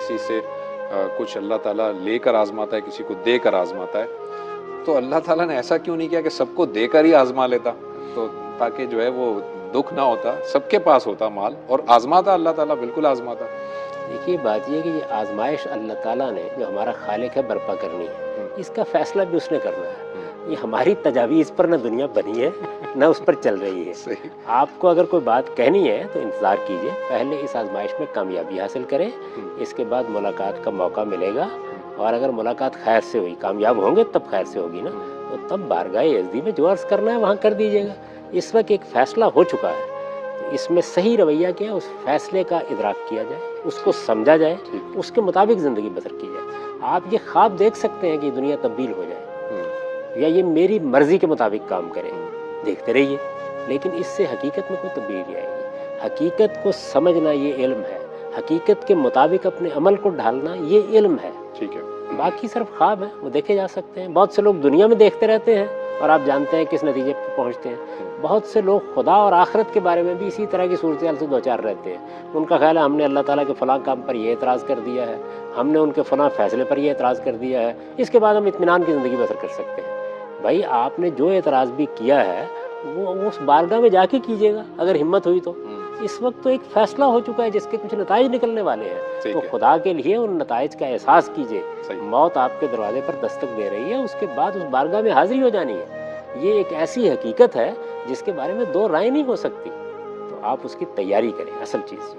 کسی سے کچھ اللہ تعالیٰ لے کر آزماتا ہے، کسی کو دے کر آزماتا ہے، تو اللہ تعالیٰ نے ایسا کیوں نہیں کیا کہ سب کو دے کر ہی آزما لیتا، تو تاکہ جو ہے وہ دکھ نہ ہوتا، سب کے پاس ہوتا مال اور آزماتا اللہ تعالیٰ، بالکل آزماتا۔ دیکھیے بات یہ ہے کہ یہ آزمائش اللہ تعالیٰ نے جو ہمارا خالق ہے برپا کرنی ہے، اس کا فیصلہ بھی اس نے کرنا ہے۔ یہ ہماری تجاویز پر نہ دنیا بنی ہے نہ اس پر چل رہی ہے۔ صحیح۔ آپ کو اگر کوئی بات کہنی ہے تو انتظار کیجئے، پہلے اس آزمائش میں کامیابی حاصل کریں، اس کے بعد ملاقات کا موقع ملے گا، اور اگر ملاقات خیر سے ہوئی، کامیاب ہوں گے تب خیر سے ہوگی نا، تو تب بارگاہ یزدی میں جو عرض کرنا ہے وہاں کر دیجیے گا۔ اس وقت ایک فیصلہ ہو چکا ہے، تو اس میں صحیح رویہ کیا ہے، اس فیصلے کا ادراک کیا جائے، اس کو سمجھا جائے، اس کے مطابق زندگی بسر کی جائے۔ آپ یہ خواب دیکھ سکتے ہیں کہ دنیا تبدیل ہو جائے یا یہ میری مرضی کے مطابق کام کرے، دیکھتے رہیے، لیکن اس سے حقیقت میں کوئی تبدیلی نہیں آئے گی۔ حقیقت کو سمجھنا یہ علم ہے، حقیقت کے مطابق اپنے عمل کو ڈھالنا یہ علم ہے۔ ٹھیک ہے۔ باقی صرف خواب ہیں، وہ دیکھے جا سکتے ہیں۔ بہت سے لوگ دنیا میں دیکھتے رہتے ہیں اور آپ جانتے ہیں کس نتیجے پہ پہنچتے ہیں۔ بہت سے لوگ خدا اور آخرت کے بارے میں بھی اسی طرح کی صورتحال سے دوچار رہتے ہیں۔ ان کا خیال ہے ہم نے اللہ تعالیٰ کے فلاں کام پر یہ اعتراض کر دیا ہے، ہم نے ان کے فلاں فیصلے پر یہ اعتراض کر دیا ہے، اس کے بعد ہم اطمینان کی زندگی بسر کر سکتے ہیں۔ بھائی آپ نے جو اعتراض بھی کیا ہے وہ اس بارگاہ میں جا کے کیجیے گا اگر ہمت ہوئی تو۔ اس وقت تو ایک فیصلہ ہو چکا ہے جس کے کچھ نتائج نکلنے والے ہیں، تو خدا کے لیے ان نتائج کا احساس کیجیے۔ موت آپ کے دروازے پر دستک دے رہی ہے، اس کے بعد اس بارگاہ میں حاضری ہو جانی ہے۔ یہ ایک ایسی حقیقت ہے جس کے بارے میں دو رائے نہیں ہو سکتی، تو آپ اس کی تیاری کریں، اصل چیز۔